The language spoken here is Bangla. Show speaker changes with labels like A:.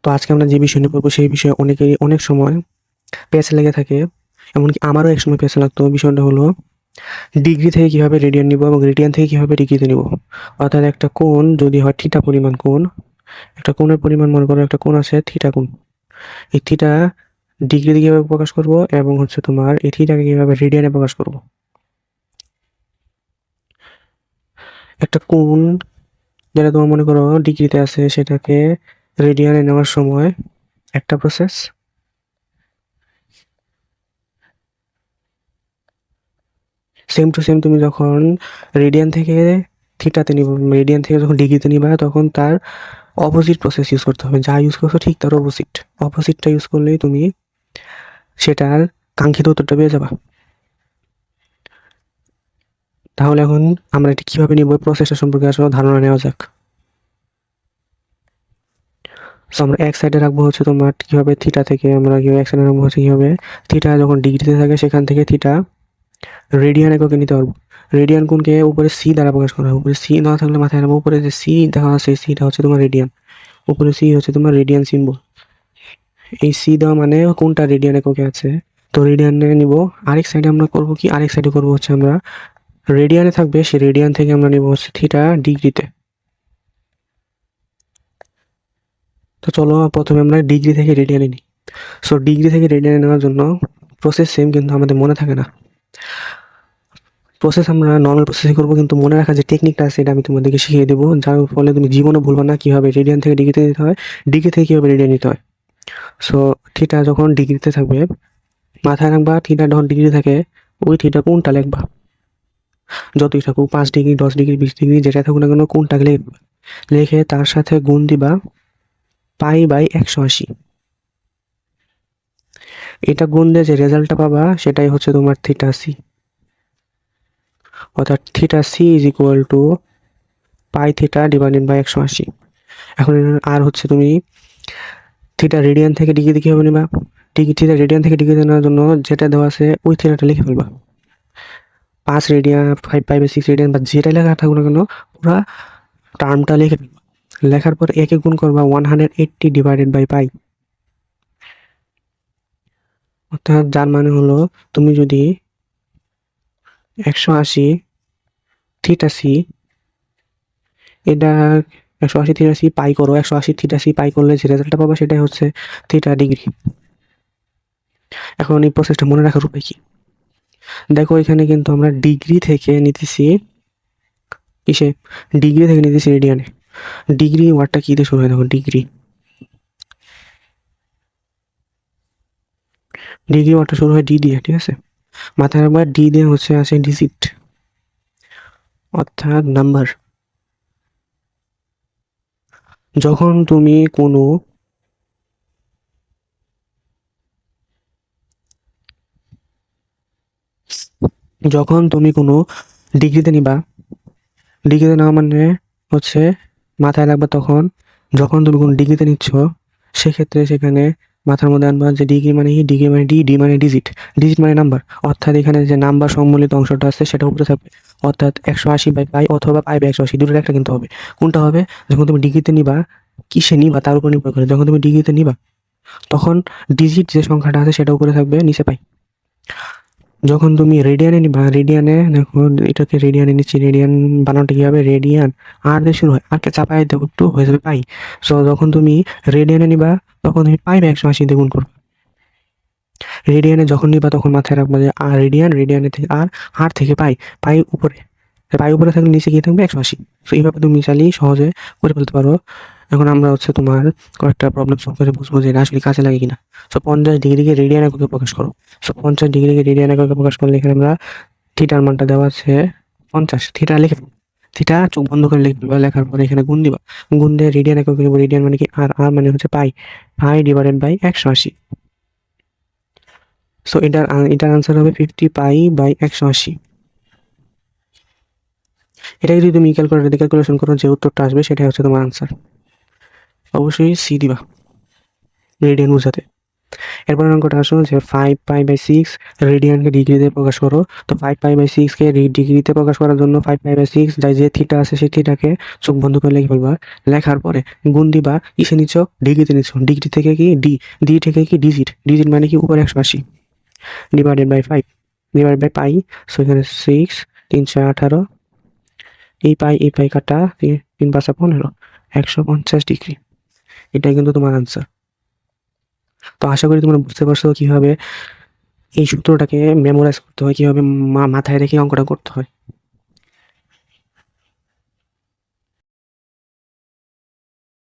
A: তো আজকে আমরা যে বিষয় নিয়ে পড়বো সেই বিষয়ে অনেকেরই অনেক সময় পেঁচ লেগে থাকে, এমনকি আমারও এক সময় পেঁচ লাগতো। বিষয়টা হলো ডিগ্রি থেকে কিভাবে রেডিয়ান নিব এবং রেডিয়ান থেকে কিভাবে ডিগ্রিতে নিব। অর্থাৎ একটা কোণ যদি হয় থিটা পরিমাণ কোণ, একটা কোণের পরিমাণ মনে করো একটা কোণ আছে থিটা কোণ, এই থিটা ডিগ্রিতে কিভাবে প্রকাশ করব এবং হচ্ছে তোমার এই থিটাকে কিভাবে রেডিয়ানে প্রকাশ করব। একটা কোণ যেটা তোমার মনে করো ডিগ্রিতে আছে সেটাকে রেডিয়ানে নেওয়ার সময় একটা প্রসেস, সেম টু সেম তুমি যখন রেডিয়ান থেকে থিটাতে নিব, রেডিয়ান থেকে যখন ডিগ্রিতে নিবা তখন তার অপোজিট প্রসেস ইউজ করতে হবে। যা ইউজ করছো ঠিক তার অপোজিটটা ইউজ করলেই তুমি সেটার কাঙ্ক্ষিত উত্তরটা পেয়ে যাবা। তাহলে এখন আমরা এটি কিভাবে নিব প্রসেসটা সম্পর্কে আসলে ধারণা নেওয়া যাক। সো আমরা এক সাইডে রাখবো হচ্ছে তোমার কিভাবে থিটা থেকে আমরা কিভাবে এক সাইডে রাখবো হচ্ছে কিভাবে থিটা যখন ডিগ্রিতে থাকে সেখান থেকে থিটা রেডিয়ান এককে নিতে পারবো। রেডিয়ান কোণকে উপরে সি দ্বারা প্রকাশ করা হয়। উপরে সি না থাকলে মাথায় রাখবো, উপরে যে সি দেখা যাচ্ছে সিটা হচ্ছে তোমার রেডিয়ান, উপরে সি হচ্ছে তোমার রেডিয়ান সিম্বল। এই সি দেওয়া মানে কোনটা রেডিয়ান এককে আছে, তো রেডিয়ানে নিব। আরেক সাইডে আমরা করবো কি, আরেক সাইডে করবো হচ্ছে আমরা রেডিয়ানে থাকবে সেই রেডিয়ান থেকে আমরা নিব হচ্ছে থিটা ডিগ্রিতে। তো চলো প্রথমে আমরা ডিগ্রি থেকে রেডিয়ানে নিই। সো ডিগ্রি থেকে রেডিয়ানে নেওয়ার জন্য প্রসেস সেম, কিন্তু আমাদের মনে থাকে না। প্রসেস আমরা নর্মাল প্রসেসে করবো, কিন্তু মনে রাখার যে টেকনিকটা আছে এটা আমি তোমাদেরকে শিখিয়ে দেবো, যার ফলে তুমি জীবনে ভুলবা না কীভাবে রেডিয়ান থেকে ডিগ্রিতে নিতে হয়, ডিগ্রি থেকে কীভাবে রেডিয়ান নিতে হয়। সো থিটা যখন ডিগ্রিতে থাকবে মাথায় রাখবা, থিটা যখন ডিগ্রি থাকে ওই থিটা কোনটা লিখবা, যতই থাকুক 5 ডিগ্রি 10 ডিগ্রি 20 ডিগ্রি যেটা থাকুক না কেন কোনটাকে লিখবা, লিখে তার সাথে গুণ দিবা π/180। এটা গুণ দিয়ে যে রেজাল্টটা পাবা সেটাই হচ্ছে তোমার থিটা সি, অর্থাৎ theta C is equal to πθ/180। এখন আর হচ্ছে তুমি থিটা রেডিয়ান থেকে ডিগ্রিতে কীভাবে নিবা, থিটা রেডিয়ান থেকে ডিগ্রিতে নেওয়ার জন্য যেটা দেওয়া আছে ওই থিটাটা লিখে ফেলবা। 5 রেডিয়ান 5/6 রেডিয়ান বা যেটা লেখা থাকুক না কেন পুরা টার্মটা লিখে ফেলবা। লেখার পর একে গুণ করবা 180/π, অর্থাৎ যার মানে হলো তুমি যদি 180 থিটা সি, এটা 180 থিটা সি পাই করো, 180 থিটা সি পাই করলে যে রেজাল্টটা পাবা সেটাই হচ্ছে থিটা ডিগ্রি। এখন এই প্রসেসটা মনে রাখার উপায় কি, দেখো এখানে কিন্তু আমরা ডিগ্রি থেকে নিতেছি কিসে, ডিগ্রি থেকে নিতেছি রেডিয়ানে। ডিগ্রি ওয়ার্ডটা কি দিয়ে শুরু হয়, দেখো ডিগ্রি, ডিগ্রি ওয়ার্ডটা শুরু হয় ডি দিয়ে, ঠিক আছে। মাথায় রাখবা ডি দিয়ে হচ্ছে আসে ডিজিট, অর্থাৎ নাম্বার। যখন তুমি কোনো ডিগ্রিতে নিবা, ডিগ্রিতে নেওয়া মানে হচ্ছে মাথায় রাখবা তখন যখন তুমি কোনো ডিগ্রিতে নিচ্ছ সেক্ষেত্রে সেখানে মাথার মধ্যে আনবা যে ডিগ্রি মানে কি, ডিগ্রি মানে ডি মানে ডিজিট, ডিজিট মানে নাম্বার, অর্থাৎ এখানে যে নাম্বার সম্বলিত অংশটা আছে সেটা উপরে থাকবে, অর্থাৎ 180/π অথবা π/180 দুটোর একটা কিন্তু হবে। কোনটা হবে, যখন তুমি ডিগ্রিতে নিবা কিসে নিবা তার উপর নির্ভর করে। যখন তুমি ডিগ্রিতে নিবা তখন ডিজিট যে সংখ্যাটা আছে সেটা উপরে থাকবে, নিচে পাই। যখন তুমি রেডিয়ানে নিবা, রেডিয়ানে দেখো এটাকে রেডিয়ানে নিচ্ছি, রেডিয়ান বানানোটা কি হবে, রেডিয়ান আর দিয়ে শুরু হয়, আরকে চাপাই দেবো একটু হয়ে যাবে পাই। সো যখন তুমি রেডিয়ানে নিবা তখন তুমি π/180 দিয়ে গুণ করবে। রেডিয়ানে যখন নিবা তখন মাথায় রাখবা যে আর রেডিয়ানে থেকে আর থেকে পাই উপরে, পাই উপরে থাকলে নিচে গিয়ে থাকবে 180। তো এইভাবে তুমি চালিয়ে সহজে করে ফেলতে পারো। এখন আমরা হচ্ছে তোমার কয়েকটা প্রবলেম সলভ করে বুঝবো যে এটা আসলে কাজে লাগে কিনা। সো 50 ডিগ্রিকে রেডিয়ান এককে প্রকাশ করো। সো 50 ডিগ্রিকে রেডিয়ান এককে প্রকাশ করলে এখানে আমরা থিটার মানটা দেওয়া আছে 50, থিটা লিখে ফেলবো। থিটা চোখ বন্ধ করে লিখে ফেলবা, লেখার পরে এখানে গুণ দিবা, গুণ দিয়ে রেডিয়ান একক নিব। রেডিয়ান মানে কি, আর মানে হচ্ছে π/180। সো এটার আনসার হবে 50π/180। এটা যদি তুমি ক্যালকুলেশন করো যে উত্তরটা আসবে সেটাই হচ্ছে তোমার আনসার। অবশ্যই সি দিবা রেডিয়ান বোঝাতে। এরপর অঙ্কটা আসো যে 5π/6 রেডিয়ানকে ডিগ্রিতে প্রকাশ করো। তো 5π/6 কে ডিগ্রিতে প্রকাশ করার জন্য 5π/6 যাই যে থিটা আছে সেই থিটাকে চোখ বন্ধ করে লিখে ফেলবা। লেখার পরে গুণ দিবা, ইসে নিচ্ছ ডিগ্রিতে নিচ্ছ, ডিগ্রি থেকে কি ডি থেকে কি ডিজিট, ডিজিট মানে কি উপরে 180 divided by 5 divide by pi. So এখানে 6 318, এই পাই কাটা 3 5 15, 150 ডিগ্রি। এটাই কিন্তু তোমার আনসার। তো আশা করি তোমরা বুঝতে পারছো কিভাবে এই সূত্রটাকে মেমোরাইজ করতে হয়, কিভাবে মাথায় রেখে অঙ্কটা করতে হয়।